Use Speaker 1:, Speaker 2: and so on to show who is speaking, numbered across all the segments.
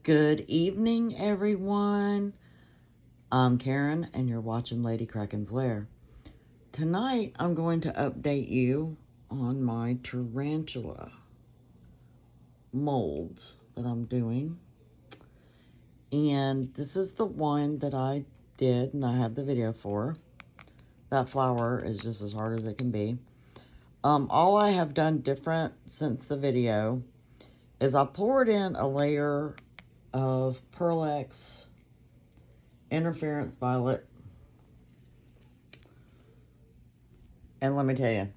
Speaker 1: Good evening, everyone. I'm Karen, and you're watching Lady Kraken's Lair. Tonight, I'm going to update you on my tarantula molds that I'm doing. And this is the one that I did, and I have the video for. That flower is just as hard as it can be. All I have done different since the video is I poured in a layer of Pearl X Interference Violet. And let me tell you,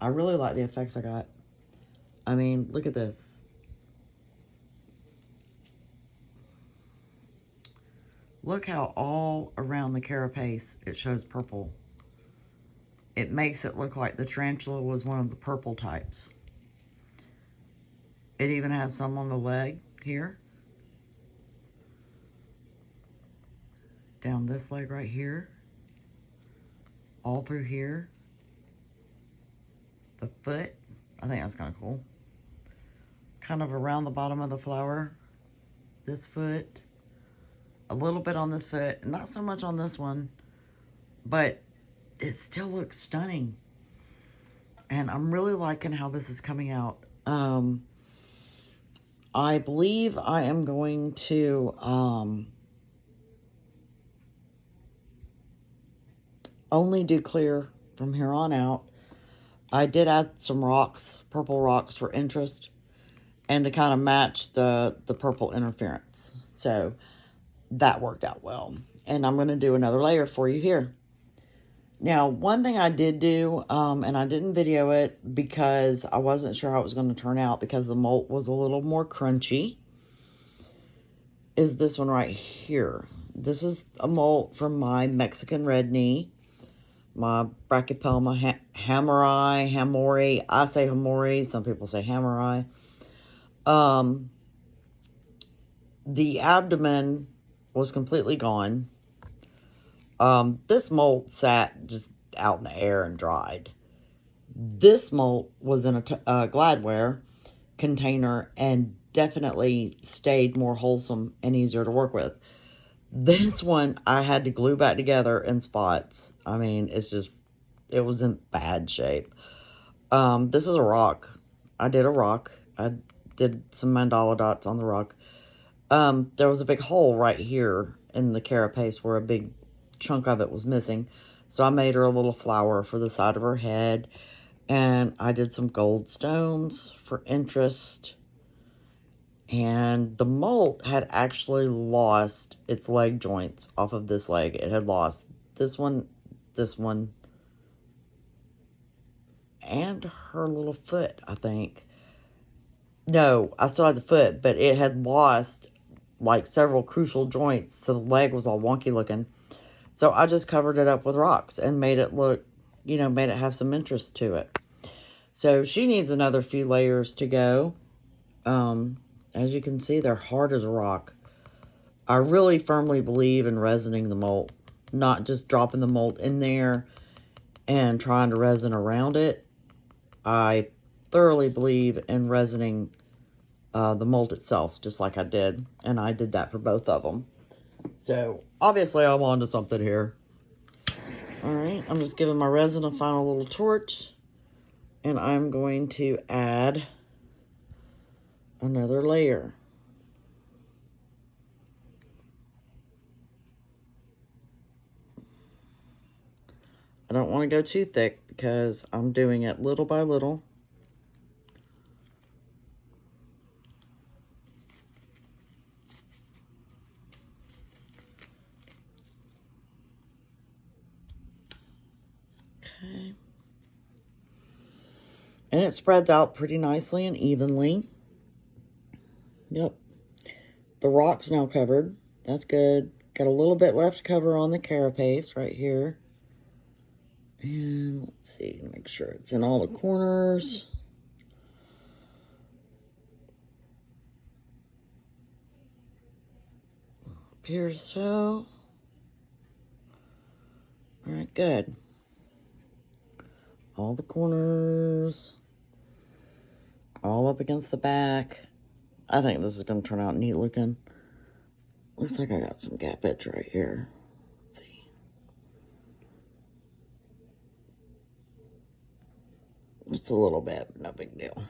Speaker 1: I really like the effects I got. I mean, look at this. Look how all around the carapace it shows purple. It makes it look like the tarantula was one of the purple types. It even has some on the leg here. Down this leg right here. All through here. The foot. I think that's kind of cool. Kind of around the bottom of the flower. This foot. A little bit on this foot. Not so much on this one. But it still looks stunning. And I'm really liking how this is coming out. I believe I am going to only do clear from here on out. I did add some rocks, purple rocks for interest, and to kind of match the purple interference. So that worked out well. And I'm going to do another layer for you here. Now, one thing I did do, and I didn't video it because I wasn't sure how it was going to turn out because the molt was a little more crunchy, is this one right here. This is a molt from my Mexican red knee, my Brachypelma hamori. I say hamori, some people say hamori. The abdomen was completely gone. This molt sat just out in the air and dried. This molt was in a Gladware container and definitely stayed more wholesome and easier to work with. This one I had to glue back together in spots. I mean, it was in bad shape. This is a rock. I did a rock. I did some mandala dots on the rock. There was a big hole right here in the carapace where a big chunk of it was missing. So I made her a little flower for the side of her head. And I did some gold stones for interest. And the molt had actually lost its leg joints off of this leg. It had lost this one, and her little foot, I think. No, I still had the foot, but it had lost like several crucial joints. So the leg was all wonky looking. So I just covered it up with rocks and made it look, you know, made it have some interest to it. So she needs another few layers to go. As you can see, they're hard as a rock. I really firmly believe in resining the molt, not just dropping the molt in there and trying to resin around it. I thoroughly believe in resining the molt itself, just like I did. And I did that for both of them. So, obviously, I'm on to something here. Alright, I'm just giving my resin a final little torch. And I'm going to add another layer. I don't want to go too thick because I'm doing it little by little. Okay. And it spreads out pretty nicely and evenly. Yep. The rock's now covered. That's good. Got a little bit left to cover on the carapace right here. And let's see, make sure it's in all the corners. Up here so. All right, good. All the corners. All up against the back. I think this is going to turn out neat looking. Looks like I got some gap edge right here. Let's see. Just a little bit, no big deal.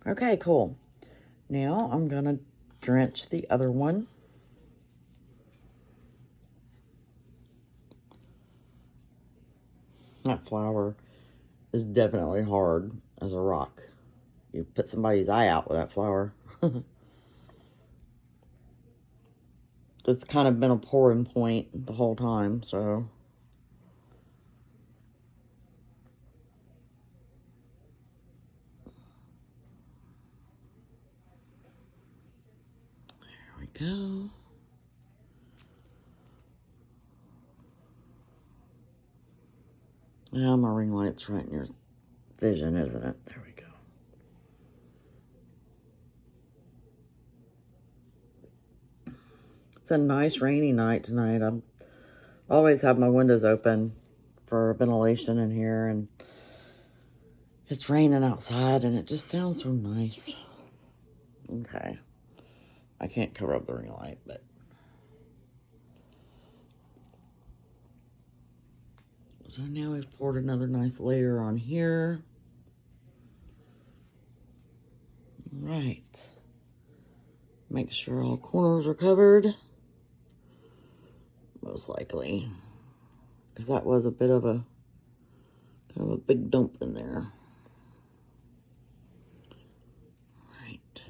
Speaker 1: Okay, cool. Now I'm gonna drench the other one. That flower is definitely hard as a rock. You put somebody's eye out with that flower. It's kind of been a pouring point the whole time, so. There we go. Yeah, my ring light's right in your vision, isn't it? There we go. It's a nice rainy night tonight. I always have my windows open for ventilation in here, and it's raining outside, and it just sounds so nice. Okay. I can't cover up the ring light, but. So now we've poured another nice layer on here. All right. Make sure all corners are covered. Most likely. Because that was a bit of a, kind of a big dump in there. Right.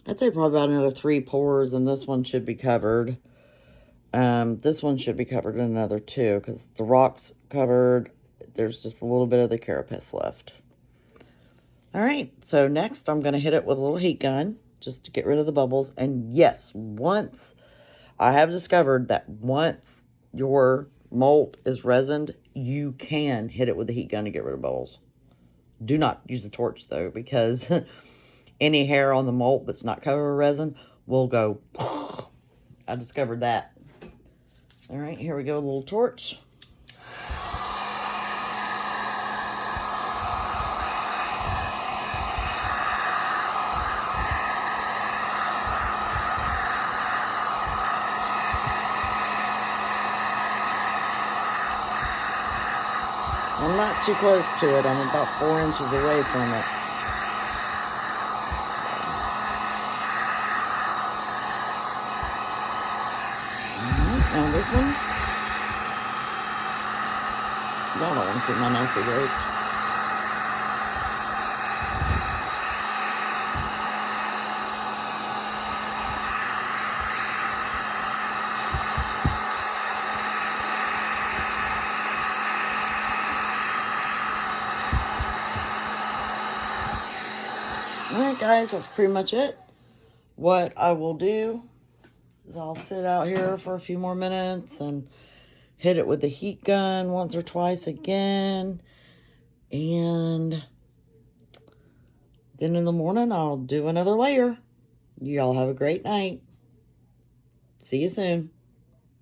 Speaker 1: I'd say probably about another 3 pours, and this one should be covered. This one should be covered in another 2, because the rock's covered. There's just a little bit of the carapace left. All right, so next I'm going to hit it with a little heat gun just to get rid of the bubbles. And yes, once I have discovered that once your molt is resined, you can hit it with the heat gun to get rid of bubbles. Do not use the torch though, because any hair on the molt that's not covered with resin will go. I discovered that. All right, here we go, a little torch. I'm not too close to it. I'm about 4 inches away from it. Now this one. Y'all don't want to see my nasty roach. Alright guys, that's pretty much it. What I will do is I'll sit out here for a few more minutes and hit it with the heat gun once or twice again. And then in the morning, I'll do another layer. Y'all have a great night. See you soon.